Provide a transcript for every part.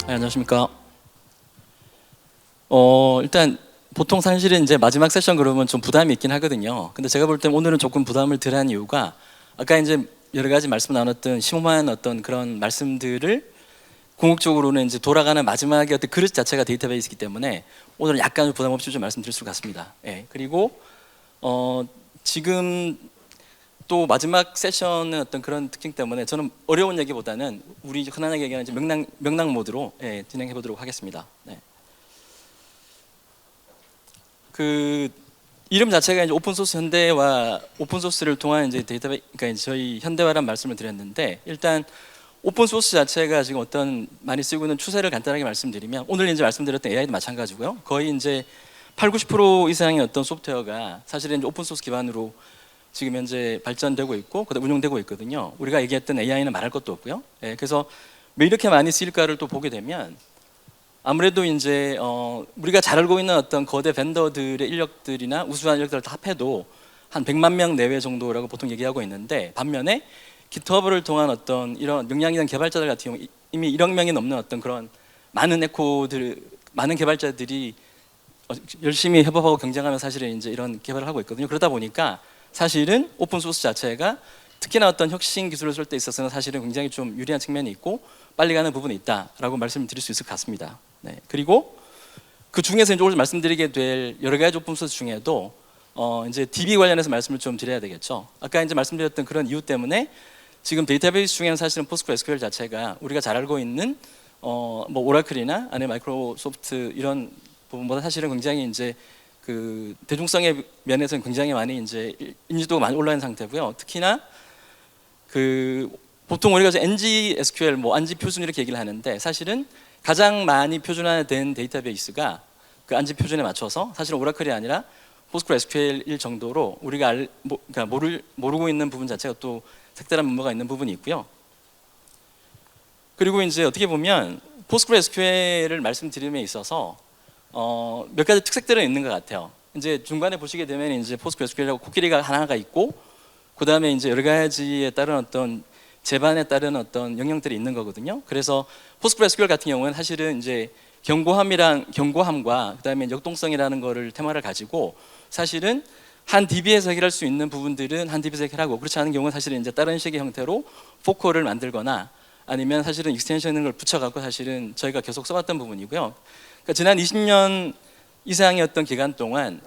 네, 안녕하십니까. 일단 보통 사실은 이제 마지막 세션 그러면 좀 부담이 있긴 하거든요. 근데 제가 볼 때 오늘은 조금 부담을 덜한 이유가 아까 이제 여러 가지 말씀 나눴던 심오한 어떤 그런 말씀들을 궁극적으로는 이제 돌아가는 마지막에 어떤 그릇 자체가 데이터베이스이기 때문에 오늘은 약간 부담 없이 좀 말씀드릴 수 같습니다. 예. 그리고 지금 또 마지막 세션은 어떤 그런 특징 때문에 저는 어려운 얘기보다는 우리 흔하게 얘기하는 이제 명랑 모드로 진행해 보도록 하겠습니다. 네. 그 이름 자체가 이제 오픈 소스 현대화, 오픈 소스를 통한 이제 데이터베이스, 그러니까 이제 저희 현대화란 말씀을 드렸는데, 일단 오픈 소스 자체가 지금 어떤 많이 쓰고 있는 추세를 간단하게 말씀드리면, 오늘 이제 말씀드렸던 AI도 마찬가지고요. 거의 이제 80~90% 이상의 어떤 소프트웨어가 사실은 이제 오픈 소스 기반으로 지금 현재 발전되고 있고 그다음 운용되고 있거든요. 우리가 얘기했던 AI는 말할 것도 없고요. 예, 그래서 왜 이렇게 많이 쓰일까를 또 보게 되면 아무래도 이제 우리가 잘 알고 있는 어떤 거대 벤더들의 인력들이나 우수한 인력들을 다 합해도 한 100만 명 내외 정도라고 보통 얘기하고 있는데, 반면에 GitHub을 통한 어떤 이런 명량 있는 개발자들 같은 경우 이미 1억 명이 넘는 어떤 그런 많은 많은 개발자들이 열심히 협업하고 경쟁하면 사실은 이제 이런 개발을 하고 있거든요. 그러다 보니까 사실은 오픈 소스 자체가 특히나 어떤 혁신 기술을 쓸 때 있어서는 사실은 굉장히 좀 유리한 측면이 있고 빨리 가는 부분이 있다라고 말씀을 드릴 수 있을 것 같습니다. 네. 그리고 그 중에서 이제 오늘 말씀드리게 될 여러 가지 오픈 소스 중에도 이제 DB 관련해서 말씀을 좀 드려야 되겠죠. 아까 이제 말씀드렸던 그런 이유 때문에 지금 데이터베이스 중에는 사실은 PostgreSQL 자체가 우리가 잘 알고 있는 뭐 오라클이나 아니면 마이크로소프트 이런 부분보다 사실은 굉장히 이제 그 대중성의 면에서는 굉장히 많이 이제 인지도가 많이 올라 있는 상태고요. 특히나 그 보통 우리가 NG SQL, 뭐 안지 표준 이렇게 얘기를 하는데, 사실은 가장 많이 표준화된 데이터베이스가 그 안지 표준에 맞춰서 사실은 오라클이 아니라 PostgreSQL일 정도로 우리가 그러니까 모르고 있는 부분 자체가 또 색다른 문제가 있는 부분이 있고요. 그리고 이제 어떻게 보면 PostgreSQL을 말씀드림에 있어서 몇 가지 특색들은 있는 것 같아요. 이제 중간에 보시게 되면 이제 PostgreSQL하고 코끼리가 하나가 있고, 그 다음에 이제 여러 가지에 따른 어떤 제반에 따른 어떤 영역들이 있는 거거든요. 그래서 PostgreSQL 같은 경우는 사실은 이제 경고함과 그 다음에 역동성이라는 거를 테마를 가지고 사실은 한 DB에서 해결할 수 있는 부분들은 한 DB에서 해결하고, 그렇지 않은 경우는 사실은 이제 다른 식의 형태로 포커를 만들거나 아니면 사실은 익스텐션을 걸 붙여갖고 사실은 저희가 계속 써왔던 부분이고요. 그러니까 지난 20년 이상의 어떤 기간 동안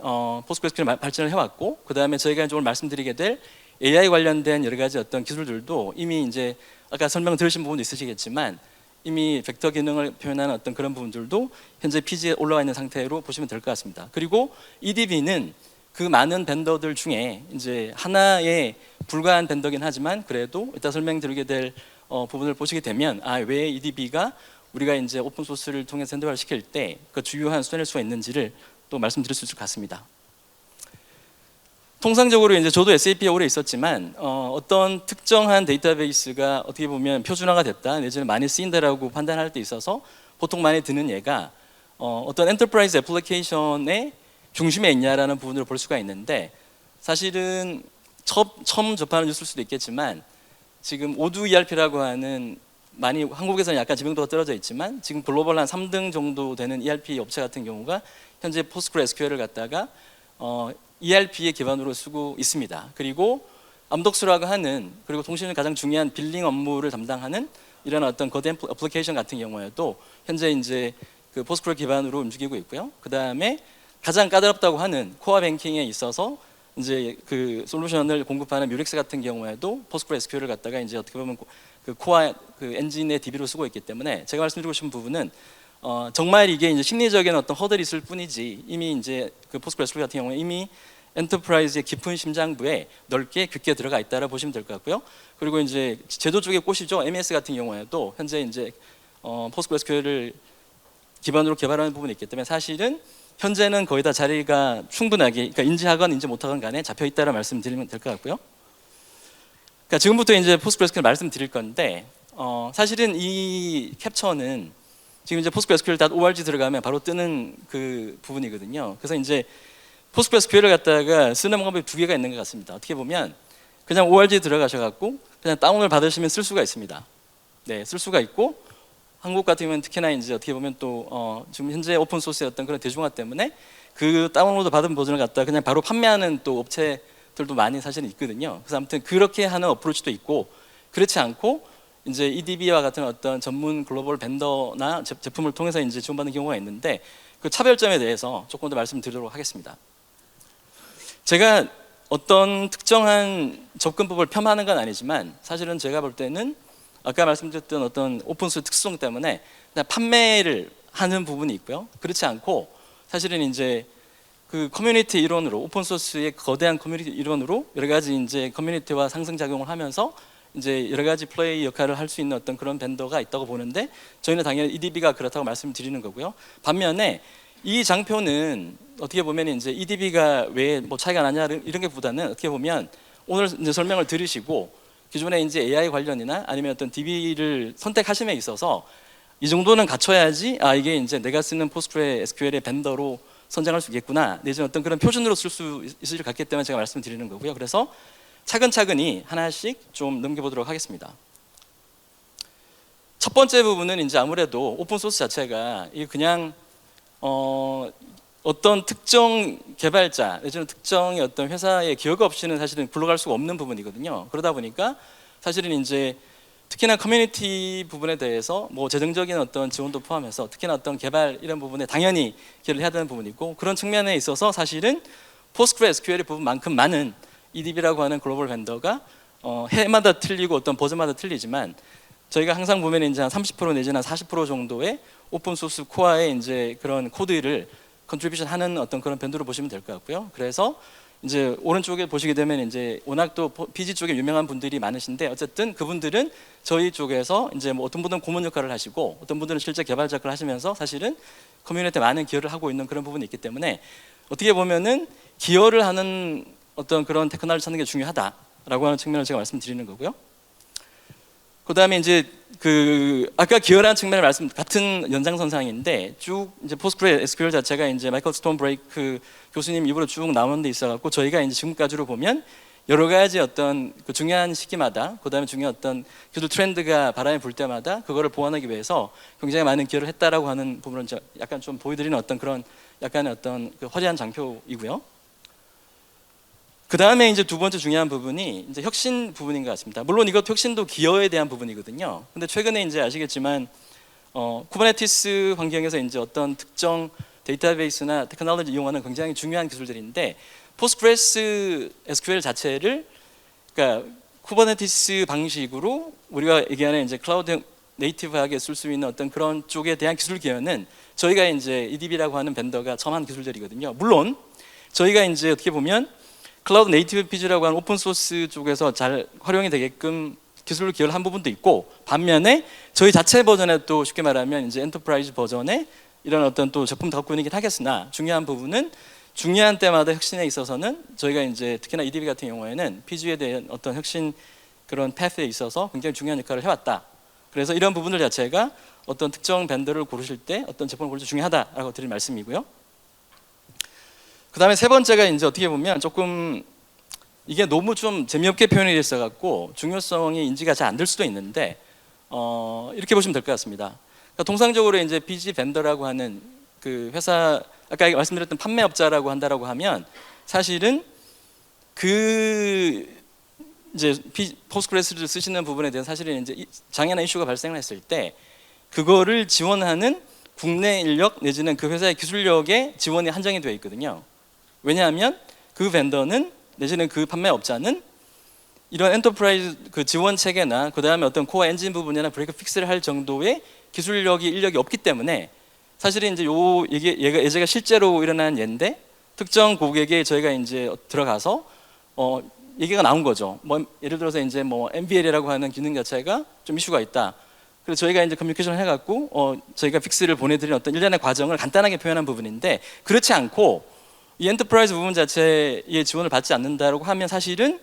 PostgreSQL 발전을 해왔고, 그 다음에 저희가 이제 오늘 말씀드리게 될 AI 관련된 여러 가지 어떤 기술들도 이미 이제 아까 설명 들으신 부분도 있으시겠지만 이미 벡터 기능을 표현하는 어떤 그런 부분들도 현재 PG에 올라와 있는 상태로 보시면 될 것 같습니다. 그리고 EDB는 그 많은 벤더들 중에 이제 하나에 불과한 벤더긴 하지만 그래도 이따 설명드리게 될 부분을 보시게 되면 왜 EDB가 우리가 이제 오픈 소스를 통해서 현대화를 시킬 때 그 주요한 수단일 수가 있는지를 또 말씀드릴 수 있을 것 같습니다. 통상적으로 이제 저도 SAP에 오래 있었지만 어떤 특정한 데이터베이스가 어떻게 보면 표준화가 됐다 내지는 많이 쓰인다라고 판단할 때 있어서 보통 많이 드는 예가 어떤 엔터프라이즈 애플리케이션의 중심에 있냐라는 부분을 볼 수가 있는데, 사실은 처음 접하는 뉴스일 수도 있겠지만 지금 오두 ERP라고 하는, 많이 한국에서는 약간 지명도가 떨어져 있지만 지금 글로벌 한 3등 정도 되는 ERP 업체 같은 경우가 현재 PostgreSQL을 갖다가 ERP의 기반으로 쓰고 있습니다. 그리고 암덕수라고 하는, 그리고 통신의 가장 중요한 빌링 업무를 담당하는 이런 어떤 거대 애플리케이션 같은 경우에도 현재 이제 그 PostgreSQL 기반으로 움직이고 있고요. 그 다음에 가장 까다롭다고 하는 코어 뱅킹에 있어서 이제 그 솔루션을 공급하는 뮤렉스 같은 경우에도 PostgreSQL을 갖다가 이제 어떻게 보면 그 코어 그 엔진의 DB로 쓰고 있기 때문에 제가 말씀드리고 싶은 부분은 정말 이게 이제 심리적인 어떤 허들이 있을 뿐이지 이미 이제 그 PostgreSQL 같은 경우에 이미 엔터프라이즈의 깊은 심장부에 넓게 깊게 들어가 있다라 보시면 될 것 같고요. 그리고 이제 제도 쪽의 꽃이죠. MES 같은 경우에도 현재 이제 PostgreSQL을 기반으로 개발하는 부분이 있기 때문에 사실은 현재는 거의 다 자리가 충분하게, 그러니까 인지하건 인지 못하건 간에 잡혀 있다라 말씀드리면 될 것 같고요. 그러니까 지금부터 이제 PostgreSQL 말씀드릴 건데 사실은 이 캡처는 지금 이제 PostgreSQL.org 들어가면 바로 뜨는 그 부분이거든요. 그래서 이제 PostgreSQL을 갖다가 쓰는 방법이 두 개가 있는 것 같습니다. 어떻게 보면 그냥 org 들어가셔갖고 그냥 다운을 받으시면 쓸 수가 있습니다. 네, 쓸 수가 있고, 한국 같은 경우는 특히나 이제 어떻게 보면 또 지금 현재 오픈 소스의 어떤 그런 대중화 때문에 그 다운로드 받은 버전을 갖다 그냥 바로 판매하는 또 업체들도 많이 사실은 있거든요. 그래서 아무튼 그렇게 하는 어프로치도 있고, 그렇지 않고 이제 EDB와 같은 어떤 전문 글로벌 벤더나 제품을 통해서 이제 지원받는 경우가 있는데, 그 차별점에 대해서 조금 더 말씀드리도록 하겠습니다. 제가 어떤 특정한 접근법을 폄하하는 건 아니지만, 사실은 제가 볼 때는 아까 말씀드렸던 어떤 오픈소스 특성 때문에 그냥 판매를 하는 부분이 있고요. 그렇지 않고 사실은 이제 그 커뮤니티 일원으로, 오픈소스의 거대한 커뮤니티 일원으로 여러 가지 이제 커뮤니티와 상승작용을 하면서 이제 여러 가지 플레이 역할을 할 수 있는 어떤 그런 벤더가 있다고 보는데, 저희는 당연히 EDB가 그렇다고 말씀드리는 거고요. 반면에 이 장표는 어떻게 보면 이제 EDB가 왜 뭐 차이가 나냐 이런 게보다는, 어떻게 보면 오늘 이제 설명을 들으시고 기존에 이제 AI 관련이나 아니면 어떤 DB를 선택하심에 있어서 이 정도는 갖춰야지 이게 이제 내가 쓰는 포스트그레 SQL의 벤더로 선정할 수 있겠구나, 내지는 어떤 그런 표준으로 쓸 수 있을 것 같기 때문에 제가 말씀드리는 거고요. 그래서 차근차근히 하나씩 좀 넘겨보도록 하겠습니다. 첫 번째 부분은 이제 아무래도 오픈 소스 자체가 이게 그냥 어떤 특정 개발자 내지는 특정의 어떤 회사의 기여가 없이는 사실은 굴러갈 수가 없는 부분이거든요. 그러다 보니까 사실은 이제 특히나 커뮤니티 부분에 대해서 뭐 재정적인 어떤 지원도 포함해서 특히나 어떤 개발 이런 부분에 당연히 기여를 해야 되는 부분이고, 그런 측면에 있어서 사실은 포스트그레 SQL 부분만큼 많은 EDB라고 하는 글로벌 벤더가 해마다 틀리고 어떤 버전마다 틀리지만, 저희가 항상 보면 이제 한 30% 내지는 한 40% 정도의 오픈 소스 코어의 이제 그런 코드를 컨트리뷰션 하는 어떤 그런 벤더로 보시면 될 것 같고요. 그래서 이제 오른쪽에 보시게 되면 이제 워낙 또 PG 쪽에 유명한 분들이 많으신데, 어쨌든 그분들은 저희 쪽에서 이제 뭐 어떤 분들은 고문 역할을 하시고 어떤 분들은 실제 개발자 역할을 하시면서 사실은 커뮤니티에 많은 기여를 하고 있는 그런 부분이 있기 때문에, 어떻게 보면은 기여를 하는 어떤 그런 테크놀로지 찾는 게 중요하다라고 하는 측면을 제가 말씀드리는 거고요. 그 다음에 이제 그 아까 기여라는 측면을 말씀 같은 연장선상인데, 쭉 이제 포스트그레 SQL 자체가 이제 마이클 스톤 브레이크 교수님 입으로 쭉 나오는 데 있어갖고, 저희가 이제 지금까지로 보면 여러 가지 어떤 그 중요한 시기마다, 그 다음에 중요한 어떤 기술 트렌드가 바람이 불 때마다 그거를 보완하기 위해서 굉장히 많은 기여를 했다라고 하는 부분을 약간 좀 보여드리는 어떤 그런 약간의 어떤 그 화려한 장표이고요. 그 다음에 이제 두 번째 중요한 부분이 이제 혁신 부분인 것 같습니다. 물론 이것도 혁신도 기여에 대한 부분이거든요. 근데 최근에 이제 아시겠지만 쿠버네티스 환경에서 이제 어떤 특정 데이터베이스나 테크놀로지 이용하는 굉장히 중요한 기술들인데, 포스트그레스 SQL 자체를 그러니까 쿠버네티스 방식으로 우리가 얘기하는 이제 클라우드 네이티브하게 쓸 수 있는 어떤 그런 쪽에 대한 기술 기여는 저희가 이제 EDB라고 하는 벤더가 처음 한 기술들이거든요. 물론 저희가 이제 어떻게 보면 클라우드 네이티브 PG라고 하는 오픈 소스 쪽에서 잘 활용이 되게끔 기술을 기여를 한 부분도 있고, 반면에 저희 자체 버전에 또 쉽게 말하면 이제 엔터프라이즈 버전에 이런 어떤 또 제품 갖고 있긴 하겠으나, 중요한 부분은 중요한 때마다 혁신에 있어서는 저희가 이제 특히나 EDB 같은 경우에는 PG에 대한 어떤 혁신 그런 패스에 있어서 굉장히 중요한 역할을 해왔다. 그래서 이런 부분들 자체가 어떤 특정 벤더를 고르실 때 어떤 제품을 고를 때 중요하다라고 드릴 말씀이고요. 그 다음에 세 번째가 이제 어떻게 보면 조금 이게 너무 좀 재미없게 표현이 됐어 갖고 중요성이 인지가 잘 안 될 수도 있는데, 이렇게 보시면 될 것 같습니다. 그러니까 통상적으로 이제 BG 벤더라고 하는 그 회사, 아까 말씀드렸던 판매업자라고 한다라고 하면, 사실은 그 이제 포스트그레스를 쓰시는 부분에 대한 사실은 이제 장애나 이슈가 발생을 했을 때 그거를 지원하는 국내 인력 내지는 그 회사의 기술력에 지원이 한정이 되어 있거든요. 왜냐하면 그 벤더는 내지는 그 판매업자는 이런 엔터프라이즈 그 지원 체계나 그 다음에 어떤 코어 엔진 부분이나 브레이크 픽스를 할 정도의 기술력이 인력이 없기 때문에, 사실은 이제 얘가 예제가 실제로 일어난 예인데, 특정 고객에 저희가 이제 들어가서 얘기가 나온 거죠. 뭐 예를 들어서 이제 뭐 MBL이라고 하는 기능 자체가 좀 이슈가 있다. 그래서 저희가 이제 커뮤니케이션을 해갖고 저희가 픽스를 보내드리는 어떤 일련의 과정을 간단하게 표현한 부분인데, 그렇지 않고 이 엔터프라이즈 부분 자체의 지원을 받지 않는다라고 하면 사실은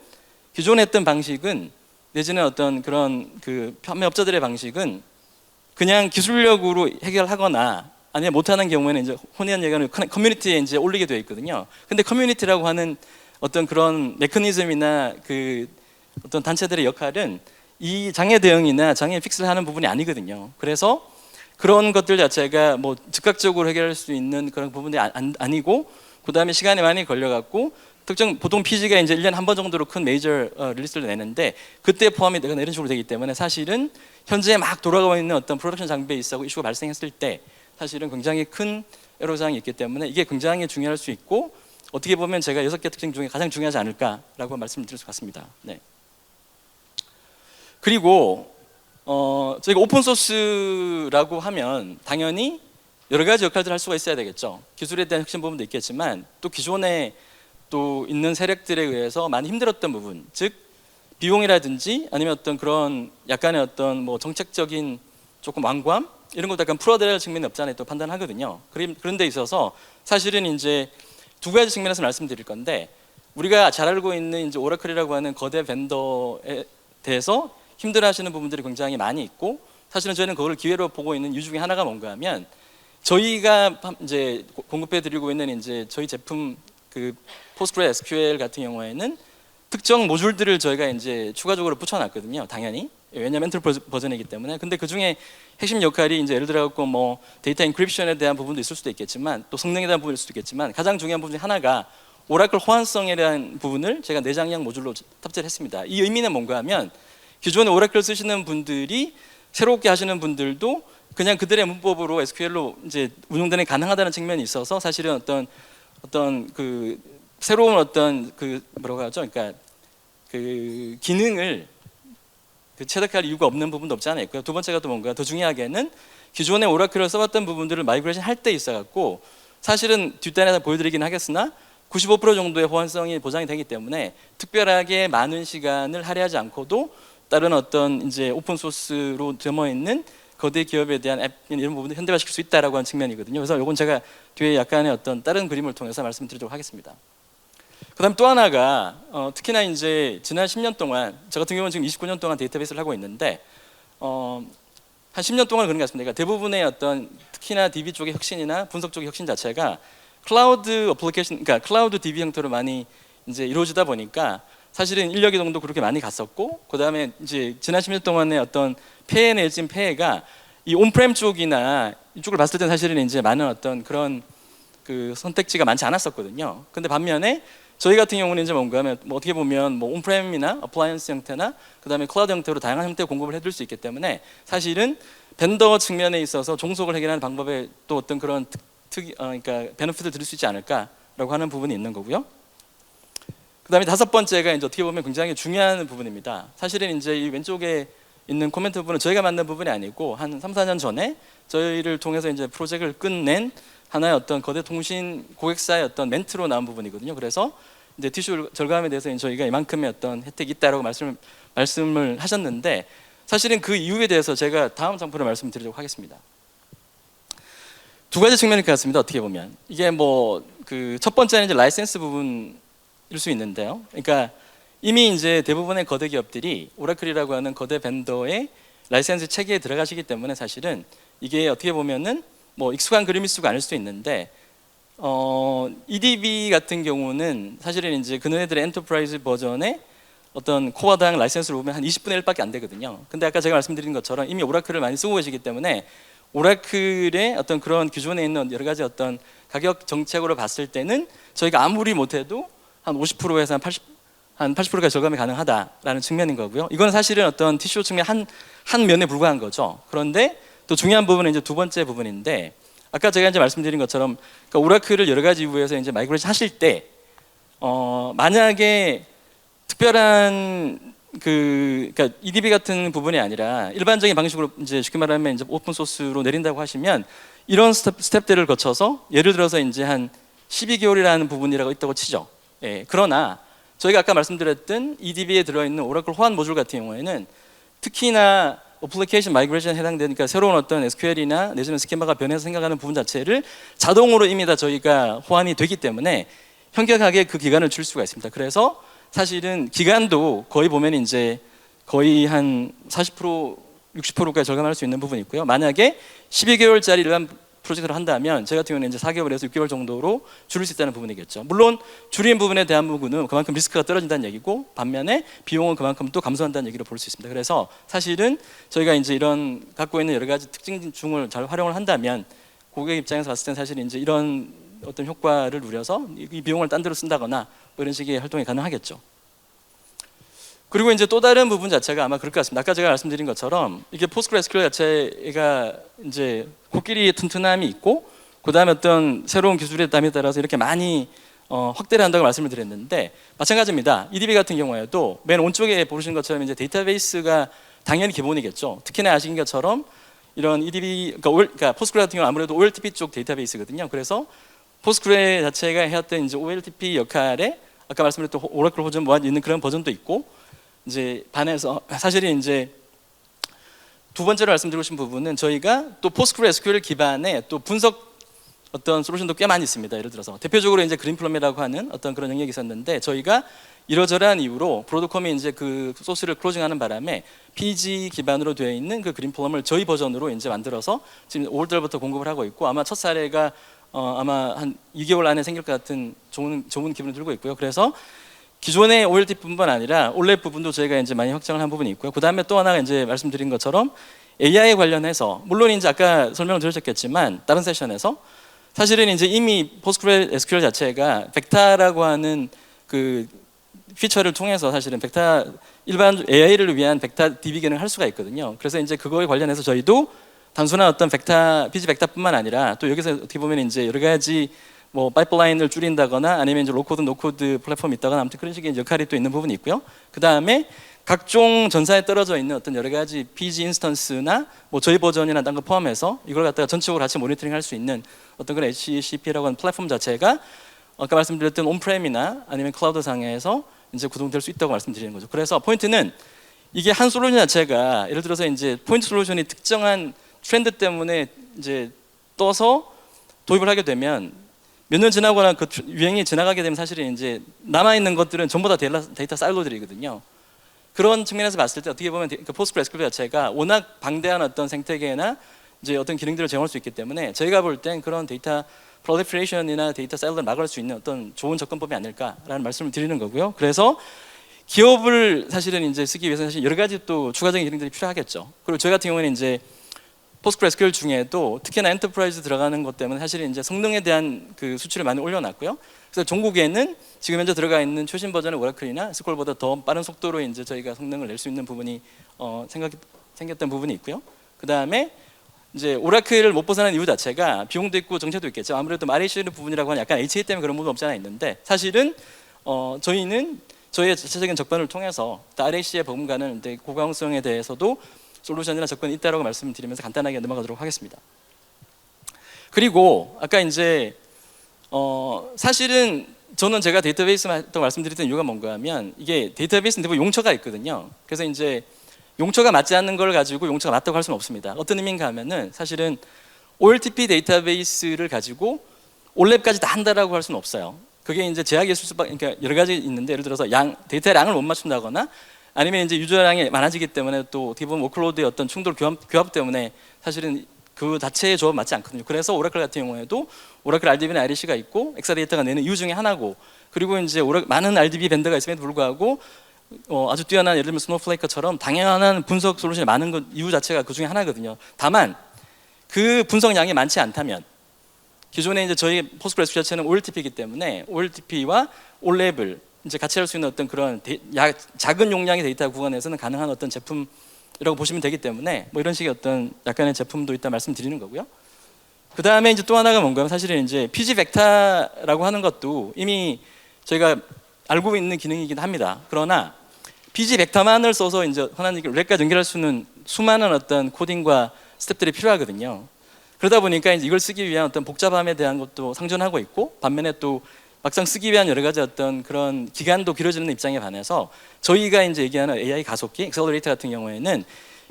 기존에 했던 방식은 내지는 어떤 그런 그 판매업자들의 방식은 그냥 기술력으로 해결하거나 아니면 못하는 경우에는 이제 혼연 얘기하는 커뮤니티에 이제 올리게 되어 있거든요. 근데 커뮤니티라고 하는 어떤 그런 메커니즘이나 그 어떤 단체들의 역할은 이 장애 대응이나 장애 픽스를 하는 부분이 아니거든요. 그래서 그런 것들 자체가 뭐 즉각적으로 해결할 수 있는 그런 부분이 아니고, 그 다음에 시간이 많이 걸려갖고 특정 보통 PG가 이제 1년에 한 번 정도로 큰 메이저 릴리스를 내는데 그때 포함이 되거나 이런 식으로 되기 때문에 사실은 현재 막 돌아가고 있는 어떤 프로덕션 장비에 있어 이슈가 발생했을 때 사실은 굉장히 큰 애로사항이 있기 때문에 이게 굉장히 중요할 수 있고, 어떻게 보면 제가 6개 특징 중에 가장 중요하지 않을까라고 말씀을 드릴 수 같습니다. 네. 그리고 저희가 오픈 소스라고 하면 당연히 여러 가지 역할들을 할 수가 있어야 되겠죠. 기술에 대한 혁신 부분도 있겠지만 또 기존에 또 있는 세력들에 의해서 많이 힘들었던 부분, 즉 비용이라든지 아니면 어떤 그런 약간의 어떤 뭐 정책적인 조금 완고함 이런 것도 약간 풀어야 될 측면이 없지 않아 또 판단하거든요. 그런 데 있어서 사실은 이제 두 가지 측면에서 말씀드릴 건데, 우리가 잘 알고 있는 이제 오라클이라고 하는 거대 벤더에 대해서 힘들어하시는 부분들이 굉장히 많이 있고, 사실은 저희는 그걸 기회로 보고 있는 이유 중에 하나가 뭔가 하면 저희가 이제 공급해 드리고 있는 이제 저희 제품 그 PostgreSQL 같은 경우에는 특정 모듈들을 저희가 이제 추가적으로 붙여놨거든요. 당연히 왜냐하면 엔터 버전이기 때문에. 근데 그 중에 핵심 역할이 이제 예를 들어 갖고 뭐 데이터 인크립션에 대한 부분도 있을 수도 있겠지만 또 성능에 대한 부분일 수도 있겠지만 가장 중요한 부분 중에 하나가 오라클 호환성에 대한 부분을 제가 내장량 모듈로 탑재를 했습니다. 이 의미는 뭔가 하면 기존에 오라클 쓰시는 분들이 새롭게 하시는 분들도 그냥 그들의 문법으로 SQL로 이제 운용되는 게 가능하다는 측면이 있어서 사실은 어떤 그 새로운 어떤 그 뭐라고 하죠? 그러니까 그 기능을 체득할 이유가 없는 부분도 없지 않아 있고요. 두 번째가 또 뭔가 더 중요하게는 기존에 오라클을 써봤던 부분들을 마이그레이션 할 때 있어갖고 사실은 뒷단에서 보여드리긴 하겠으나 95% 정도의 호환성이 보장이 되기 때문에 특별하게 많은 시간을 할애하지 않고도 다른 어떤 이제 오픈 소스로 데모 있는 거대 기업에 대한 앱 이런 부분을 현대화시킬 수 있다라고 하는 측면이거든요. 그래서 이건 제가 뒤에 약간의 어떤 다른 그림을 통해서 말씀드리도록 하겠습니다. 그다음 또 하나가 특히나 이제 지난 10년 동안 저 같은 경우는 지금 29년 동안 데이터베이스를 하고 있는데 한 10년 동안 그런 것 같습니다. 그러니까 대부분의 어떤 특히나 DB 쪽의 혁신이나 분석 쪽의 혁신 자체가 클라우드 어플리케이션, 그러니까 클라우드 DB 형태로 많이 이제 이루어지다 보니까 사실은 인력 이동도 그렇게 많이 갔었고, 그다음에 이제 지난 10년 동안의 어떤 폐해 내진 폐해가 이 온프렘 쪽이나 이쪽을 봤을 때 사실은 이제 많은 어떤 그런 그 선택지가 많지 않았었거든요. 근데 반면에 저희 같은 경우는 이제 뭔가 하면 뭐 어떻게 보면 뭐 온프렘이나 어플라이언스 형태나 그다음에 클라우드 형태로 다양한 형태의 공급을 해드릴 수 있기 때문에 사실은 벤더 측면에 있어서 종속을 해결하는 방법에 또 어떤 그런 그러니까 베네핏을 드릴 수 있지 않을까라고 하는 부분이 있는 거고요. 그다음에 다섯 번째가 이제 어떻게 보면 굉장히 중요한 부분입니다. 사실은 이제 이 왼쪽에 있는 코멘트 부분은 저희가 만든 부분이 아니고 한 3, 4년 전에 저희를 통해서 이제 프로젝트를 끝낸 하나의 어떤 거대 통신 고객사의 어떤 멘트로 나온 부분이거든요. 그래서 이제 티슈 절감에 대해서 저희가 이만큼의 어떤 혜택이 있다라고 말씀을 하셨는데, 사실은 그 이유에 대해서 제가 다음 장표를 말씀드리도록 하겠습니다. 두 가지 측면일 것 같습니다. 어떻게 보면 이게 뭐 그 첫 번째는 이제 라이센스 부분일 수 있는데요. 그러니까 이미 이제 대부분의 거대 기업들이 오라클이라고 하는 거대 벤더의 라이센스 체계에 들어가시기 때문에 사실은 이게 어떻게 보면은 뭐 익숙한 그림일 수가 아닐 수도 있는데 EDB 같은 경우는 사실은 이제 그네들의 엔터프라이즈 버전의 어떤 코어당 라이센스를 보면 한 20분의 1밖에 안 되거든요. 근데 아까 제가 말씀드린 것처럼 이미 오라클을 많이 쓰고 계시기 때문에 오라클의 어떤 그런 기존에 있는 여러 가지 어떤 가격 정책으로 봤을 때는 저희가 아무리 못해도 한 50%에서 한 80%까지 절감이 가능하다라는 측면인 거고요. 이건 사실은 어떤 티슈 측면 한 면에 불과한 거죠. 그런데 또 중요한 부분은 이제 두 번째 부분인데, 아까 제가 이제 말씀드린 것처럼 그러니까 오라클을 여러 가지 이유에서 이제 마이그레이션 하실 때 만약에 특별한 그러니까 EDB 같은 부분이 아니라 일반적인 방식으로 이제 쉽게 말하면 이제 오픈 소스로 내린다고 하시면 이런 스텝들을 거쳐서 예를 들어서 이제 한 12개월이라는 부분이라고 있다고 치죠. 예, 그러나 저희가 아까 말씀드렸던 EDB에 들어있는 오라클 호환 모듈 같은 경우에는 특히나 어플리케이션 마이그레이션에 해당되니까 새로운 어떤 SQL이나 내지는 스키마가 변해서 생각하는 부분 자체를 자동으로 이미 다 저희가 호환이 되기 때문에 현격하게 그 기간을 줄 수가 있습니다. 그래서 사실은 기간도 거의 보면 이제 거의 한 40% 60%까지 절감할 수 있는 부분이 있고요. 만약에 12개월짜리 일반 프로젝트를 한다면 제 같은 경우는 이제 4개월에서 6개월 정도로 줄일 수 있다는 부분이겠죠. 물론 줄인 부분에 대한 부분은 그만큼 리스크가 떨어진다는 얘기고 반면에 비용은 그만큼 또 감소한다는 얘기를 볼 수 있습니다. 그래서 사실은 저희가 이제 이런 갖고 있는 여러 가지 특징 중을 잘 활용을 한다면 고객 입장에서 봤을 땐 사실 이제 이런 어떤 효과를 누려서 이 비용을 딴 데로 쓴다거나 뭐 이런 식의 활동이 가능하겠죠. 그리고 이제 또 다른 부분 자체가 아마 그럴 것 같습니다. 아까 제가 말씀드린 것처럼 이게 PostgreSQL 자체가 이제 코끼리 튼튼함이 있고 그다음에 어떤 새로운 기술의 땀에 따라서 이렇게 많이 확대를 한다고 말씀을 드렸는데 마찬가지입니다. EDB 같은 경우에도 맨 오른쪽에 보시는 것처럼 이제 데이터베이스가 당연히 기본이겠죠. 특히나 아시는 것처럼 이런 EDB 그러니까 포스트그레 같은 경우 아무래도 OLTP 쪽 데이터베이스거든요. 그래서 포스트그레 자체가 해왔던 이제 OLTP 역할에 아까 말씀드렸던 오라클 버전 있는 그런 버전도 있고 이제 반해서 사실은 이제 두 번째로 말씀드리고 싶은 부분은 저희가 또 PostgreSQL 기반의 또 분석 어떤 솔루션도 꽤 많이 있습니다. 예를 들어서 대표적으로 이제 그린플럼이라고 하는 어떤 그런 영역이 있었는데 저희가 이러저러한 이유로 브로드컴이 이제 그 소스를 클로징하는 바람에 PG 기반으로 되어 있는 그 그린플럼을 저희 버전으로 이제 만들어서 지금 5월달부터 공급을 하고 있고 아마 첫 사례가 아마 한 2개월 안에 생길 것 같은 좋은 기분을 들고 있고요. 그래서 기존의 OLTP뿐만 아니라 OLED 부분도 저희가 이제 많이 확장을 한 부분이 있고요. 그 다음에 또 하나가 이제 말씀드린 것처럼 AI 관련해서 물론 이제 아까 설명을 들으셨겠지만 다른 세션에서 사실은 이제 이미 PostgreSQL 자체가 벡타라고 하는 그 피처를 통해서 사실은 벡타 일반 AI를 위한 벡타 DB 기능을 할 수가 있거든요. 그래서 이제 그거에 관련해서 저희도 단순한 어떤 벡타 PG 벡타뿐만 아니라 또 여기서 어떻게 보면 이제 여러 가지 뭐 파이프라인을 줄인다거나 아니면 이제 로코드 노코드 플랫폼이 있다거나 아무튼 그런 식의 역할이 또 있는 부분이 있고요. 그 다음에 각종 전사에 떨어져 있는 어떤 여러 가지 PG 인스턴스나 뭐 저희 버전이나 다른 거 포함해서 이걸 갖다가 전체적으로 같이 모니터링 할 수 있는 어떤 그런 HCP라고 하는 플랫폼 자체가 아까 말씀드렸던 온프렘이나 아니면 클라우드 상에서 이제 구동될 수 있다고 말씀드리는 거죠. 그래서 포인트는 이게 한 솔루션 자체가 예를 들어서 이제 포인트 솔루션이 특정한 트렌드 때문에 이제 떠서 도입을 하게 되면 몇 년 지나거나 그 유행이 지나가게 되면 사실은 이제 남아있는 것들은 전부 다 데이터 사일로들이거든요. 그런 측면에서 봤을 때 어떻게 보면 그 PostgreSQL 자체가 워낙 방대한 어떤 생태계나 이제 어떤 기능들을 제공할 수 있기 때문에 저희가 볼 땐 그런 데이터 프롤리퍼레이션이나 데이터 사일로를 막을 수 있는 어떤 좋은 접근법이 아닐까라는 말씀을 드리는 거고요. 그래서 기업을 사실은 이제 쓰기 위해서 사실 여러 가지 또 추가적인 기능들이 필요하겠죠. 그리고 저희 같은 경우는 이제 PostgreSQL 중에도 특히나 엔터프라이즈 들어가는 것 때문에 사실 이제 성능에 대한 그 수치를 많이 올려놨고요. 그래서 종국에는 지금 현재 들어가 있는 최신 버전의 오라클이나 SQL보다 더 빠른 속도로 이제 저희가 성능을 낼 수 있는 부분이 생겼던 부분이 있고요. 그 다음에 이제 오라클을 못 벗어나는 이유 자체가 비용도 있고 정체도 있겠죠. 아무래도 RAC 부분이라고 하는 약간 HA 때문에 그런 부분 없지 않아 있는데 사실은 저희는 저희의 자체적인 접근을 통해서 RAC에 버금가는 고가용성에 대해서도 솔루션이나 접근이 있다라고 말씀드리면서 간단하게 넘어가도록 하겠습니다. 그리고 아까 이제 사실은 저는 제가 데이터베이스 말씀드렸던 이유가 뭔가 하면 이게 데이터베이스는 대부분 용처가 있거든요. 그래서 이제 용처가 맞지 않는 걸 가지고 용처가 맞다고 할 수는 없습니다. 어떤 의미인가 하면은 사실은 OLTP 데이터베이스를 가지고 올랩까지 다 한다라고 할 수는 없어요. 그게 이제 제약이 있을 수밖에, 그러니까 여러 가지 있는데 예를 들어서 데이터의 양을 못 맞춘다거나 아니면 이제 유저량이 많아지기 때문에 또 어떻게 보면 워크로드의 어떤 충돌 규합 때문에 사실은 그 자체의 조합 맞지 않거든요. 그래서 오라클 같은 경우에도 오라클 RDB나 RAC가 있고 엑사데이터가 내는 이유 중에 하나고 그리고 이제 많은 RDB 밴드가 있음에도 불구하고 아주 뛰어난 예를 들면 스노우플레이크처럼 당연한 분석 솔루션이 많은 것 이유 자체가 그 중에 하나거든요. 다만 그 분석량이 많지 않다면 기존에 이제 저희 포스트그레스QL 자체는 OLTP이기 때문에 OLTP와 올랩을 이제 같이 할 수 있는 어떤 그런 작은 용량의 데이터 구간에서는 가능한 어떤 제품이라고 보시면 되기 때문에 뭐 이런 식의 어떤 약간의 제품도 있다 말씀드리는 거고요. 그 다음에 이제 또 하나가 뭔가 사실은 이제 PG 벡터라고 하는 것도 이미 저희가 알고 있는 기능이긴 합니다. 그러나 PG 벡터만을 써서 이제 흔한 렉까지 연결할 수 있는 수많은 어떤 코딩과 스텝들이 필요하거든요. 그러다 보니까 이제 이걸 쓰기 위한 어떤 복잡함에 대한 것도 상존하고 있고 반면에 또 막상 쓰기 위한 여러 가지 어떤 그런 기간도 길어지는 입장에 반해서 저희가 이제 얘기하는 AI 가속기, 엑셀러레이터 같은 경우에는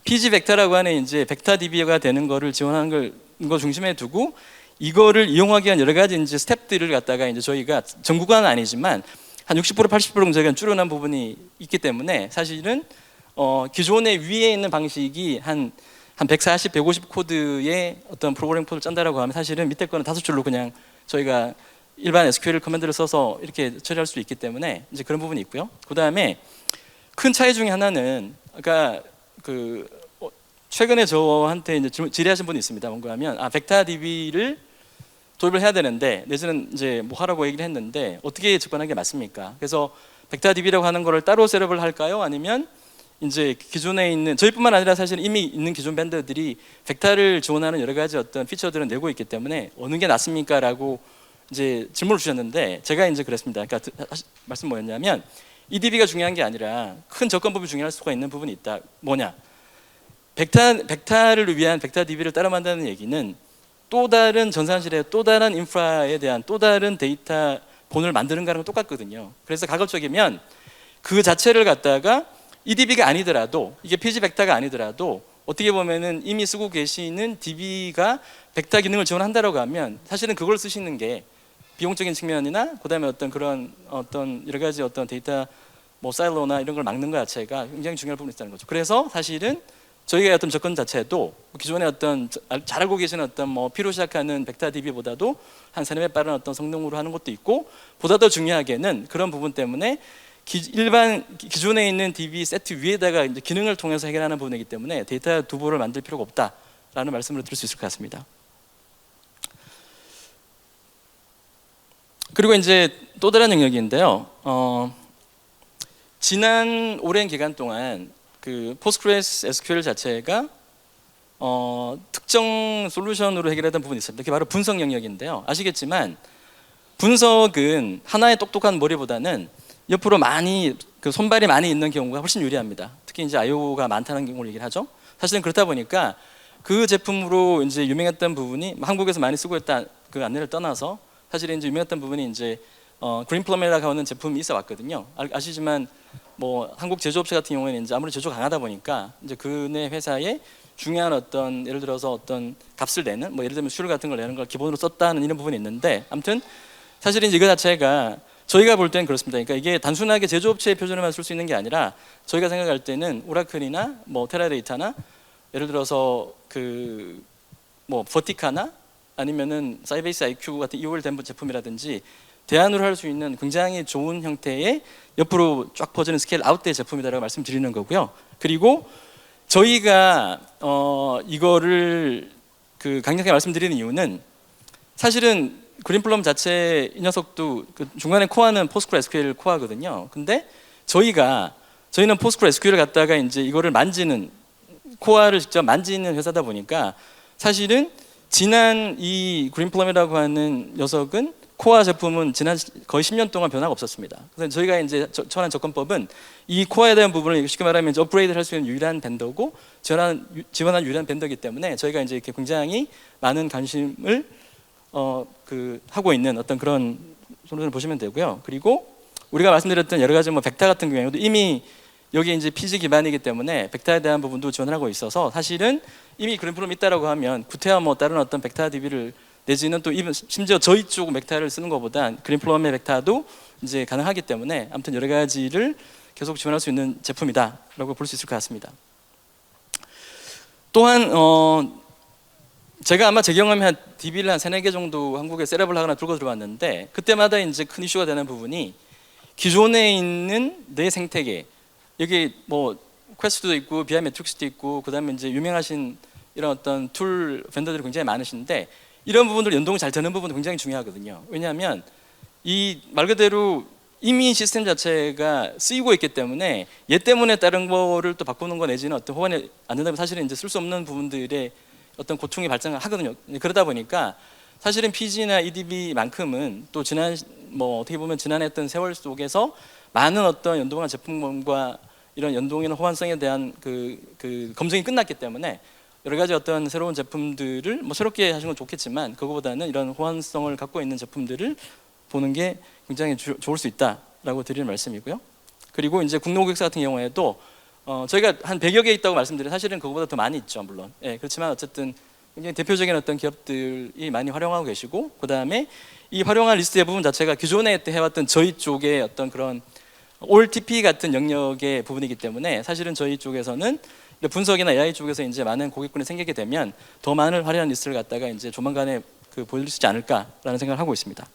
PG 벡터라고 하는 이제 벡터 DB가 되는 거를 지원하는 거 중심에 두고 이거를 이용하기 위한 여러 가지 이제 스텝들을 갖다가 이제 저희가 전 구간은 아니지만 한 60% 80% 정도 저희가 줄여놓은 부분이 있기 때문에 사실은 기존의 위에 있는 방식이 한 한 140, 150 코드의 어떤 프로그래밍 코드를 짠다라고 하면 사실은 밑에 거는 5줄로 그냥 저희가 일반 SQL 커맨드를 써서 이렇게 처리할 수 있기 때문에 이제 그런 부분이 있고요. 그 다음에 큰 차이 중에 하나는 아까 최근에 저한테 이제 질의하신 분이 있습니다. 뭔가 하면 벡터DB를 도입을 해야 되는데 내지는 이제 뭐 하라고 얘기를 했는데 어떻게 접근하는 게 맞습니까? 그래서 벡터DB라고 하는 거를 따로 셋업을 할까요? 아니면 이제 기존에 있는 저희뿐만 아니라 사실 이미 있는 기존 밴더들이 벡터를 지원하는 여러 가지 어떤 피처들은 내고 있기 때문에 어느 게 낫습니까?라고 이제 질문을 주셨는데 제가 이제 그랬습니다. 그러니까 말씀 뭐였냐면 EDB가 중요한 게 아니라 큰 접근법이 중요할 수가 있는 부분이 있다. 뭐냐? 벡터를 위한 벡터DB를 따로 만드는 얘기는 또 다른 전산실의 또 다른 인프라에 대한 또 다른 데이터 본을 만드는 거랑 똑같거든요. 그래서 가급적이면 그 자체를 갖다가 EDB가 아니더라도 이게 PG 벡터가 아니더라도 어떻게 보면은 이미 쓰고 계시는 DB가 벡터 기능을 지원한다라고 하면 사실은 그걸 쓰시는 게 비용적인 측면이나 그다음에 어떤 그런 어떤 여러 가지 어떤 데이터 뭐 사일로나 이런 걸 막는 것 자체가 굉장히 중요한 부분이 있다는 거죠. 그래서 사실은 저희가 어떤 접근 자체도 기존에 어떤 잘 알고 계시는 어떤 뭐 P로 시작하는 벡터 DB보다도 한 3~4배 빠른 어떤 성능으로 하는 것도 있고 보다 더 중요하게는 그런 부분 때문에 일반 기존에 있는 DB 세트 위에다가 이제 기능을 통해서 해결하는 부분이기 때문에 데이터 두보를 만들 필요가 없다라는 말씀을 드릴 수 있을 것 같습니다. 그리고 이제 또 다른 영역인데요. 지난 오랜 기간 동안 그 포스트그레스 SQL 자체가 특정 솔루션으로 해결하던 부분이 있습니다. 그게 바로 분석 영역인데요. 아시겠지만 분석은 하나의 똑똑한 머리보다는 옆으로 많이 손발이 많이 있는 경우가 훨씬 유리합니다. 특히 이제 IO가 많다는 경우를 얘기를 하죠. 사실은 그렇다 보니까 그 제품으로 이제 유명했던 부분이 한국에서 많이 쓰고 있다 그 안내를 떠나서 사실은 이제 유명했던 부분이 이제 그린플럼이라고 하는 제품이 있어 왔거든요. 아시지만 뭐 한국 제조업체 같은 경우에는 이제 아무리 제조 강하다 보니까 이제 그네 회사에 중요한 어떤 예를 들어서 어떤 값을 내는 뭐 예를 들면 수율 같은 걸 내는 걸 기본으로 썼다는 이런 부분이 있는데 아무튼 사실은 이거 자체가 저희가 볼 때는 그렇습니다. 그러니까 이게 단순하게 제조업체의 표준어만 쓸 수 있는 게 아니라 저희가 생각할 때는 오라클이나 뭐 테라데이터나 예를 들어서 그 뭐 버티카나 아니면은 사이베이스 IQ 같은 이월된 제품이라든지 대안으로 할 수 있는 굉장히 좋은 형태의 옆으로 쫙 퍼지는 스케일 아웃된 제품이다라고 말씀드리는 거고요. 그리고 저희가 이거를 그 강력하게 말씀드리는 이유는 사실은 그린플럼 자체 이 녀석도 그 중간에 코어는 PostgreSQL 코어거든요. 근데 저희는 PostgreSQL을 갖다가 이제 이거를 만지는 코어를 직접 만지는 회사다 보니까 사실은 지난 이 그린플럼이라고 하는 녀석은 코어 제품은 지난 거의 10년 동안 변화가 없었습니다. 그래서 저희가 이제 처한 접근법은 이 코어에 대한 부분을 쉽게 말하면 이제 업그레이드를 할 수 있는 유일한 밴더고 지원한 유일한 밴더이기 때문에 저희가 이제 이렇게 굉장히 많은 관심을 하고 있는 어떤 그런 솔루션을 보시면 되고요. 그리고 우리가 말씀드렸던 여러 가지 뭐 벡터 같은 경우도 이미 여기 이제 PG 기반이기 때문에 벡터에 대한 부분도 지원하고 있어서 사실은 이미 그린플럼이 있다라고 하면 구태와 뭐 다른 어떤 벡터 DB를 내지는 또 심지어 저희 쪽 벡터를 쓰는 것보다 그린플럼의 벡터도 이제 가능하기 때문에 아무튼 여러 가지를 계속 지원할 수 있는 제품이다라고 볼 수 있을 것 같습니다. 또한 제가 아마 제 경험에 한 DB를 한 3~4개 정도 한국에 셋업을 하거나 들고 들어왔는데 그때마다 이제 큰 이슈가 되는 부분이 기존에 있는 내 생태계 여기 뭐 퀘스트도 있고 BI 매트릭스도 있고 그다음에 이제 유명하신 이런 어떤 툴 벤더들이 굉장히 많으신데 이런 부분들 연동이 잘 되는 부분도 굉장히 중요하거든요. 왜냐하면 이 말 그대로 이미 시스템 자체가 쓰이고 있기 때문에 얘 때문에 다른 거를 또 바꾸는 거 내지는 어떤 호환이 안 된다면 사실은 이제 쓸 수 없는 부분들의 어떤 고충이 발생하거든요. 그러다 보니까 사실은 PG나 EDB만큼은 또 지난 뭐 어떻게 보면 지난해 했던 세월 속에서 많은 어떤 연동한 제품과 이런 연동이나 호환성에 대한 그 검증이 끝났기 때문에 여러 가지 어떤 새로운 제품들을 뭐 새롭게 하시는 건 좋겠지만 그거보다는 이런 호환성을 갖고 있는 제품들을 보는 게 굉장히 좋을 수 있다라고 드리는 말씀이고요. 그리고 이제 국내고객사 같은 경우에도 저희가 한 100여 개 있다고 말씀드린 사실은 그거보다 더 많이 있죠, 물론. 예, 그렇지만 어쨌든 굉장히 대표적인 어떤 기업들이 많이 활용하고 계시고 그 다음에 이 활용한 리스트 대부분 자체가 기존에 해왔던 저희 쪽의 어떤 그런 올 TP 같은 영역의 부분이기 때문에 사실은 저희 쪽에서는 분석이나 AI 쪽에서 이제 많은 고객군이 생기게 되면 더 많은 화려한 리스트를 갖다가 이제 조만간에 보여줄 수 있지 않을까라는 생각을 하고 있습니다.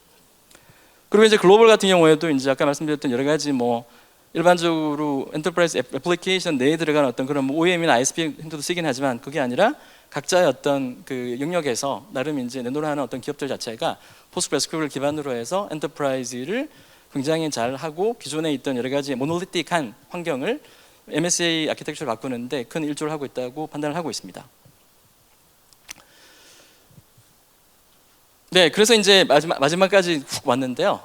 그리고 이제 글로벌 같은 경우에도 이제 아까 말씀드렸던 여러 가지 뭐 일반적으로 엔터프라이즈 애플리케이션 내에 들어가는 어떤 그런 OEM이나 ISP 형태도 쓰긴 하지만 그게 아니라 각자의 어떤 그 영역에서 나름 이제 내노라하는 어떤 기업들 자체가 포스트그레스큐얼을 기반으로 해서 엔터프라이즈를 굉장히 잘 하고 기존에 있던 여러 가지 모노리틱한 환경을 MSA 아키텍처를 바꾸는데 큰 일조를 하고 있다고 판단을 하고 있습니다. 네, 그래서 이제 마지막까지 훅 왔는데요.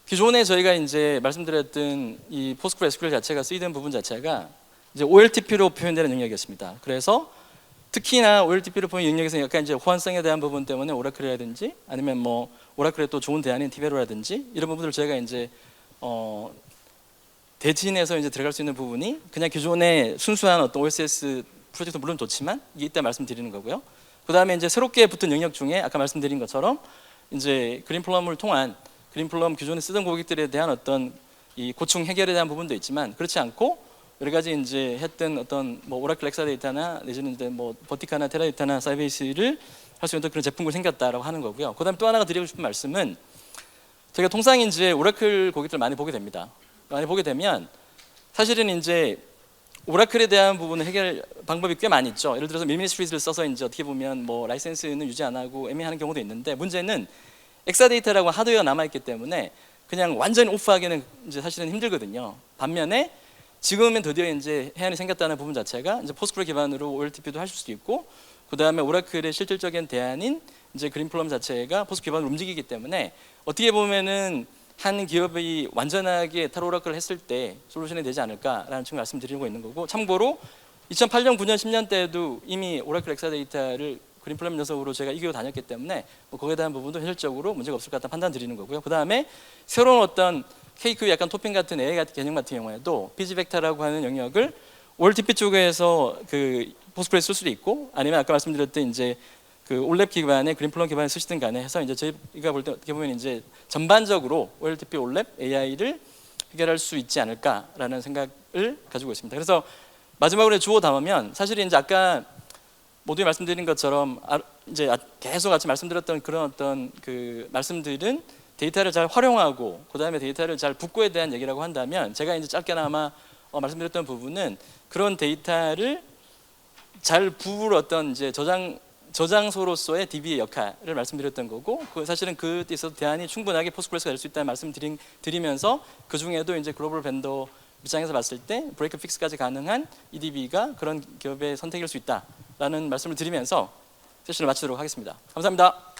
기존에 저희가 이제 말씀드렸던 이 PostgreSQL 자체가 쓰이던 부분 자체가 이제 OLTP로 표현되는 영역이었습니다. 그래서 특히나 OLTP로 표현 영역에서 약간 이제 호환성에 대한 부분 때문에 오라클이라든지 아니면 뭐 오라클의 또 좋은 대안인 티베로라든지 이런 부분들 저희가 이제 대진해서 이제 들어갈 수 있는 부분이 그냥 기존의 순수한 어떤 OSS 프로젝트 물론 좋지만 이게 이따 말씀드리는 거고요. 그 다음에 이제 새롭게 붙은 영역 중에 아까 말씀드린 것처럼 이제 그린플럼을 통한 그린플럼 기존에 쓰던 고객들에 대한 어떤 이 고충 해결에 대한 부분도 있지만 그렇지 않고 여러 가지 이제 했던 어떤 뭐 오라클 엑사데이터나 내지는 이제 뭐 버티카나 테라데이터나 사이베이스를 할 수 있는 그런 제품이 생겼다라고 하는 거고요. 그다음에 또 하나가 드리고 싶은 말씀은 저희가 통상 이제 오라클 고객들 많이 보게 됩니다. 많이 보게 되면 사실은 이제 오라클에 대한 부분을 해결 방법이 꽤 많이 있죠. 예를 들어서 밀미니스트리즈를 써서 이제 어떻게 보면 뭐 라이센스는 유지 안 하고 애매하는 경우도 있는데 문제는 엑사데이터라고 하드웨어가 남아 있기 때문에 그냥 완전히 오프하기는 이제 사실은 힘들거든요. 반면에 지금은 드디어 이제 해안이 생겼다는 부분 자체가 이제 포스트그레 기반으로 OLTP도 할 수도 있고 그 다음에 오라클의 실질적인 대안인 이제 그린플럼 자체가 포스트 기반으로 움직이기 때문에 어떻게 보면은 한 기업이 완전하게 타로 오라클을 했을 때 솔루션이 되지 않을까라는 측면 말씀드리고 있는 거고 참고로 2008년, 9년, 10년 때도 이미 오라클 엑사데이터를 그린플럼 녀석으로 제가 이기고 다녔기 때문에 뭐 거기에 대한 부분도 현실적으로 문제가 없을 것 같다는 판단 드리는 거고요. 그 다음에 새로운 어떤 케이크 약간 토핑 같은 AI 같은 개념 같은 경우에도 피지벡터라고 하는 영역을 OLTP 쪽에서 그 포스트그레 쓸 수도 있고 아니면 아까 말씀드렸던 이제 그 올랩 기반의 그린플럼 기반에 쓰시든 간에 해서 이제 저희가 볼 때 어떻게 보면 이제 전반적으로 OLTP 올랩 AI를 해결할 수 있지 않을까라는 생각을 가지고 있습니다. 그래서 마지막으로 주워 담으면 사실 이제 아까 모두 말씀드린 것처럼 이제 계속 같이 말씀드렸던 그런 어떤 그 말씀들은 데이터를 잘 활용하고 그 다음에 데이터를 잘 붓고에 대한 얘기라고 한다면 제가 이제 짧게나마 말씀드렸던 부분은 그런 데이터를 잘 부을 어떤 이제 저장소로서의 DB의 역할을 말씀드렸던 거고 사실은 그때 있어서 대안이 충분하게 포스트그레스가 될 수 있다는 말씀 드리면서 그 중에도 이제 글로벌 벤더 입장에서 봤을 때 브레이크 픽스까지 가능한 EDB가 그런 기업의 선택일 수 있다라는 말씀을 드리면서 세션을 마치도록 하겠습니다. 감사합니다.